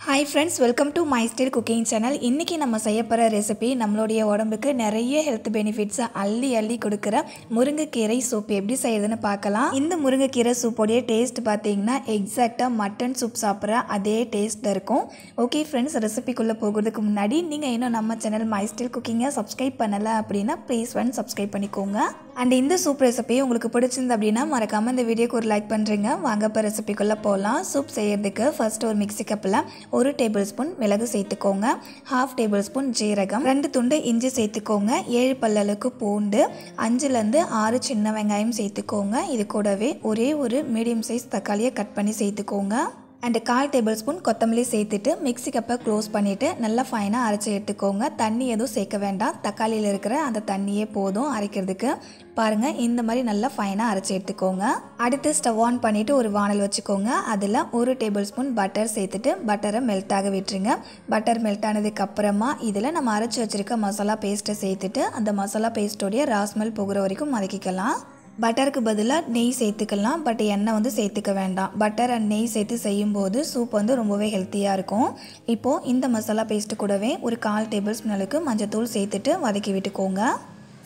Hi friends, welcome to my style cooking channel. இன்னைக்கு நம்ம செய்யப்போற recipe நம்மளுடைய உடம்புக்கு நிறைய ஹெல்த் பெனிஃபிட்ஸ் அள்ளி கொடுக்கிற முருங்கைக்கீரை சூப் எப்படி செய்யறதுன்னு பார்க்கலாம். இந்த முருங்கைக்கீரை சூப்போட டேஸ்ட் பாத்தீங்கன்னா எக்ஸாக்ட்டா மட்டன் சூப் சாப்பிடுற அதே டேஸ்ட்ல இருக்கும். ஓகே फ्रेंड्स, ரெசிபிக்குள்ள போகிறதுக்கு முன்னாடி நீங்க இன்னும் நம்ம channel my style cooking subscribe பண்ணல அப்படினா ப்ளீஸ் வந்து சப்ஸ்கிரைப் பண்ணிக்கோங்க. அண்ட் இந்த சூப் ரெசிபி உங்களுக்கு பிடிச்சிருந்தா அப்படினா மறக்காம இந்த வீடியோக்கு ஒரு லைக் பண்றீங்க. வாங்க இப்ப ரெசிபிக்குள்ள போலாம். சூப் செய்யிறதுக்கு ஃபர்ஸ்ட் ஒரு மிக்ஸி கப்ல 1 டேபிள்ஸ்பூன் மிளகு சேர்த்துக்கோங்க, 1/2 டேபிள்ஸ்பூன் ஜீரகம், 2 துண்டு இஞ்சி சேர்த்துக்கோங்க, 7 பல்லளவுக்கு பூண்டு, 5 ல இருந்து 6 சின்ன வெங்காயம் சேர்த்துக்கோங்க. இது கூடவே ஒரே ஒரு மீடியம் சைஸ் தக்காளியை கட் பண்ணி சேர்த்துக்கோங்க. அண்ட் 1/4 டேபிள்ஸ்பூன் கொத்தமல்லி சேர்த்துட்டு மிக்ஸி கப்பை க்ளோஸ் பண்ணிவிட்டு நல்லா ஃபைனாக அரைச்சி எடுத்துக்கோங்க. தண்ணி எதுவும் சேர்க்க வேண்டாம், தக்காளியில் இருக்கிற அந்த தண்ணியே போதும் அரைக்கிறதுக்கு. பாருங்கள், இந்த மாதிரி நல்லா ஃபைனாக அரைச்சி எடுத்துக்கோங்க. அடுத்து ஸ்டவ் ஆன் பண்ணிவிட்டு ஒரு வானல் வச்சுக்கோங்க. அதில் 1 டேபிள்ஸ்பூன் பட்டர் சேர்த்துட்டு பட்டரை மெல்ட் ஆக விட்டுருங்க. பட்டர் மெல்ட் ஆனதுக்கப்புறமா இதில் நம்ம அரைச்சி வச்சுருக்க மசாலா பேஸ்ட்டை சேர்த்துட்டு அந்த மசாலா பேஸ்ட்டோடைய ராஸ்மெல் போகிற வரைக்கும் வதக்கிக்கலாம். பட்டருக்கு பதிலாக நெய் சேர்த்துக்கலாம், பட் எண்ணெய் வந்து சேர்த்துக்க வேண்டாம். பட்டர் அண்ட் நெய் சேர்த்து செய்யும்போது சூப் வந்து ரொம்பவே ஹெல்த்தியாக இருக்கும். இப்போது இந்த மசாலா பேஸ்ட்டு கூடவே ஒரு 1/4 டேபிள்ஸ்பூன் அளவுக்கு மஞ்சத்தூள் சேர்த்துட்டு வதக்கி விட்டுக்கோங்க.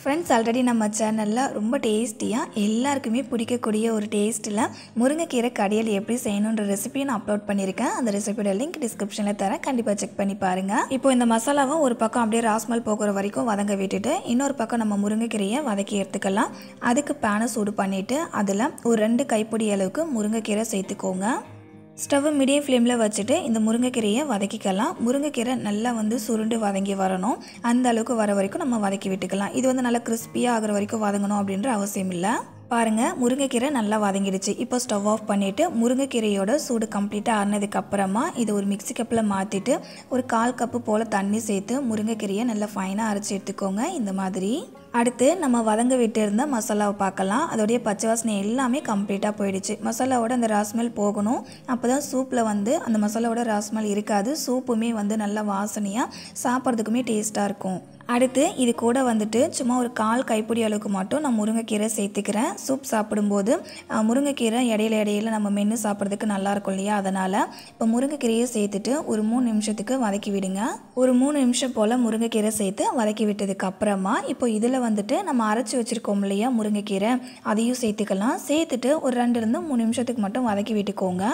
ஃப்ரெண்ட்ஸ், ஆல்ரெடி நம்ம சேனலில் ரொம்ப டேஸ்டியாக எல்லாருக்குமே பிடிக்கக்கூடிய ஒரு டேஸ்ட்டில் முருங்கைக்கீரை கடையில் எப்படி செய்யணுன்ற ரெசிபியை நான் அப்லோட் பண்ணியிருக்கேன். அந்த ரெசிபியோட லிங்க் டிஸ்கிரிப்ஷனில் தரேன், கண்டிப்பாக செக் பண்ணி பாருங்கள். இப்போ இந்த மசாலாவை ஒரு பக்கம் அப்படியே ராஸ்மல் போகிற வரைக்கும் வதங்க விட்டுட்டு இன்னொரு பக்கம் நம்ம முருங்கைக்கீரையை வதக்கி எடுத்துக்கலாம். அதுக்கு பேனை சூடு பண்ணிவிட்டு அதில் ஒரு 2 கைப்பிடி அளவுக்கு முருங்கைக்கீரை சேர்த்துக்கோங்க. ஸ்டவ்வை மீடியம் ஃப்ளேமில் வச்சுட்டு இந்த முருங்கைக்கீரையை வதக்கிக்கலாம். முருங்கைக்கீரை நல்லா வந்து சுருண்டு வதங்கி வரணும். அந்த அளவுக்கு வர வரைக்கும் நம்ம வதக்கி விட்டுக்கலாம். இது வந்து நல்லா கிறிஸ்பியாக ஆகிற வரைக்கும் வதங்கணும் அப்படின்ற அவசியம் இல்லை. பாருங்கள், முருங்கைக்கீரை நல்லா வதங்கிடுச்சு. இப்போ ஸ்டவ் ஆஃப் பண்ணிவிட்டு முருங்கைக்கீரையோட சூடு கம்ப்ளீட்டாக ஆறினதுக்கப்புறமா இது ஒரு மிக்ஸி கப்பில் மாற்றிட்டு ஒரு 1/4 கப்பு போல் தண்ணி சேர்த்து முருங்கைக்கீரையை நல்லா ஃபைனாக அரைச்சி எடுத்துக்கோங்க. இந்த மாதிரி அடுத்து நம்ம வதங்க விட்டு இருந்த மசாலாவை பார்க்கலாம். அதோடைய பச்சை வாசனை எல்லாமே கம்ப்ளீட்டாக போயிடுச்சு. மசாலாவோட அந்த ராஸ்மெல் போகணும். அப்போ தான் சூப்பில் வந்து அந்த மசாலாவோட ராஸ்மெல் இருக்காது. சூப்புமே வந்து நல்லா வாசனையாக சாப்பிட்றதுக்குமே டேஸ்ட்டாக இருக்கும். அடுத்து இது கூட வந்துட்டு சும்மா ஒரு 1/4 கைப்பிடி அளவுக்கு மட்டும் நான் முருங்கைக்கீரை சேர்த்துக்கிறேன். சூப் சாப்பிடும்போது முருங்கைக்கீரை இடையில நம்ம மென்று சாப்பிட்றதுக்கு நல்லாயிருக்கும் இல்லையா, அதனால் இப்போ முருங்கைக்கீரையை சேர்த்துட்டு ஒரு 3 நிமிஷத்துக்கு வதக்கி விடுங்க. ஒரு 3 நிமிஷம் போல் முருங்கைக்கீரை சேர்த்து வதக்கி விட்டதுக்கு அப்புறமா இப்போ இதில் வந்துட்டு நம்ம அரைச்சி வச்சுருக்கோம் இல்லையா முருங்கைக்கீரை, அதையும் சேர்த்துக்கலாம். சேர்த்துட்டு ஒரு 2 - 3 நிமிஷத்துக்கு மட்டும் வதக்கி விட்டுக்கோங்க.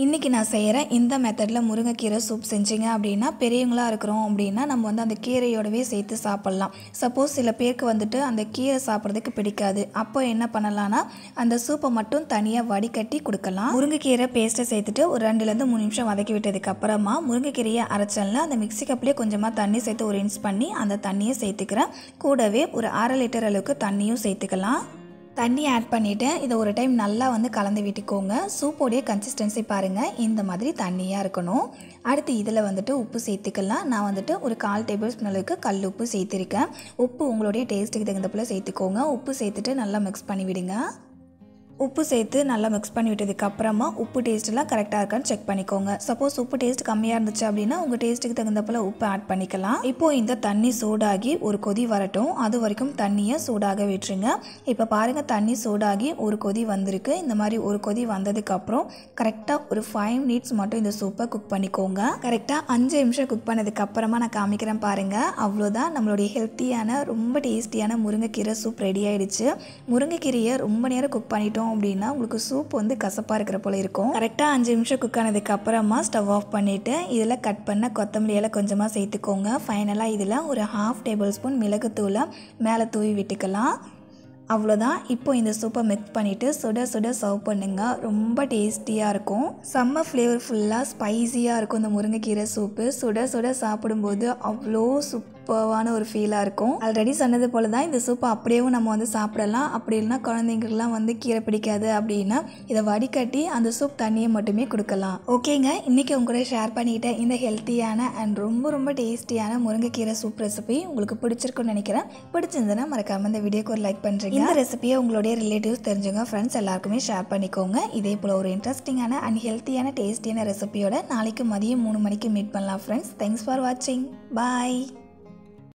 இன்றைக்கி நான் செய்கிற இந்த மெத்தடில் முருங்கைக்கீரை சூப் செஞ்சிங்க அப்படின்னா பெரியவங்களாக இருக்கிறோம் அப்படின்னா நம்ம வந்து அந்த கீரையோடவே சேர்த்து சாப்பிட்லாம். சப்போஸ் சில பேருக்கு வந்துட்டு அந்த கீரை சாப்பிட்றதுக்கு பிடிக்காது, அப்போ என்ன பண்ணலான்னா அந்த சூப்பை மட்டும் தனியாக வடிகட்டி கொடுக்கலாம். முருங்கைக்கீரை பேஸ்ட்டை சேர்த்துட்டு ஒரு 2 - 3 நிமிஷம் வதக்கி விட்டதுக்கப்புறமா முருங்கைக்கீரையை அரைச்சல்ல அந்த மிக்ஸி கப்லேயே கொஞ்சமாக தண்ணி சேர்த்து ஒரு ரின்ஸ் பண்ணி அந்த தண்ணியை சேர்த்துக்கிறேன். கூடவே ஒரு 1/2 லிட்டர் அளவுக்கு தண்ணியும் சேர்த்துக்கலாம். தண்ணி ஆட் பண்ணிவிட்டு இதை ஒரு டைம் நல்லா வந்து கலந்து விட்டுக்கோங்க. சூப்போடைய கன்சிஸ்டன்சி பாருங்கள், இந்த மாதிரி தண்ணியாக இருக்கணும். அடுத்து இதில் வந்துட்டு உப்பு சேர்த்துக்கலாம். நான் வந்துட்டு ஒரு 1/4 டேபிள்ஸ்பூன் அளவுக்கு கல் உப்பு சேர்த்துருக்கேன். உப்பு உங்களுடைய டேஸ்ட்டுக்கு தகுந்தப்பல சேர்த்துக்கோங்க. உப்பு சேர்த்துட்டு நல்லா மிக்ஸ் பண்ணி விடுங்க. உப்பு சேர்த்து நல்லா மிக்ஸ் பண்ணி விட்டதுக்கப்புறமா உப்பு டேஸ்ட்டெல்லாம் கரெக்டாக இருக்கான்னு செக் பண்ணிக்கோங்க. சப்போஸ் உப்பு டேஸ்ட் கம்மியாக இருந்துச்சு அப்படின்னா உங்கள் டேஸ்ட்டுக்கு தகுந்தப்பல உப்பு ஆட் பண்ணிக்கலாம். இப்போது இந்த தண்ணி சூடாகி ஒரு கொதி வரட்டும், அது வரைக்கும் தண்ணியை சூடாக விட்டுருங்க. இப்போ பாருங்கள், தண்ணி சூடாகி ஒரு கொதி வந்திருக்கு. இந்த மாதிரி ஒரு கொதி வந்ததுக்கப்புறம் கரெக்டாக ஒரு 5 மினிட்ஸ் மட்டும் இந்த சூப்பை குக் பண்ணிக்கோங்க. கரெக்டாக 5 நிமிஷம் குக் பண்ணதுக்கப்புறமா நான் காமிக்கிறேன் பாருங்கள். அவ்வளோதான், நம்மளுடைய ஹெல்த்தியான ரொம்ப டேஸ்டியான முருங்கைக்கீரை சூப் ரெடி ஆகிடுச்சு. முருங்கைக்கீரையை ரொம்ப நேரம் குக் பண்ணிட்டோம் அப்படின்னா உங்களுக்கு சூப் வந்து கசப்பாக இருக்கிற போல இருக்கும். கரெக்டாக 5 நிமிஷம் குக் ஆனதுக்கு அப்புறமா ஸ்டவ் ஆஃப் பண்ணிவிட்டு இதில் கட் பண்ண கொத்தமல்லியால் கொஞ்சமாக சேர்த்துக்கோங்க. ஃபைனலாக இதில் ஒரு 1/2 டேபிள்ஸ்பூன் மிளகுத்தூளை மேலே தூவி விட்டுக்கலாம். அவ்வளோதான். இப்போ இந்த சூப்பை மிக்ஸ் பண்ணிவிட்டு சுட சுட சர்வ் பண்ணுங்க. ரொம்ப டேஸ்டியாக இருக்கும், செம்ம ஃப்ளேவர்ஃபுல்லாக ஸ்பைஸியாக இருக்கும். இந்த முருங்கைக்கீரை சூப்பு சுட சுட சாப்பிடும்போது அவ்வளோ சூப்பரான ஒரு ஃபீலாக இருக்கும். ஆல்ரெடி சொன்னது போல தான் இந்த சூப்பை அப்படியேவும் நம்ம வந்து சாப்பிடலாம். அப்படி இல்லைனா குழந்தைங்களுக்குலாம் வந்து கீரை பிடிக்காது அப்படின்னா இதை வடிகட்டி அந்த சூப் தண்ணியை மட்டுமே கொடுக்கலாம். ஓகேங்க, இன்றைக்கி உங்க கூட ஷேர் பண்ணிக்கிட்ட இந்த ஹெல்த்தியான அண்ட் ரொம்ப டேஸ்டியான முருங்கைக்கீரை சூப் ரெசிபி உங்களுக்கு பிடிச்சிருக்குன்னு நினைக்கிறேன். பிடிச்சிருந்ததுன்னா மறக்காமல் இந்த வீடியோக்கு ஒரு லைக் பண்ணுறீங்க. இந்த ரெசிபியை உங்களுடைய ரிலேட்டிவ்ஸ் தெரிஞ்சவங்க ஃப்ரெண்ட்ஸ் எல்லாருக்குமே ஷேர் பண்ணிக்கோங்க. இதே போல் ஒரு இன்ட்ரெஸ்டிங்கான அண்ட் ஹெல்த்தியான டேஸ்டியான ரெசிபியோட நாளைக்கு மதியம் 3 மணிக்கு மீட் பண்ணலாம் ஃப்ரெண்ட்ஸ். தேங்க்ஸ் ஃபார் வாட்சிங். பாய்.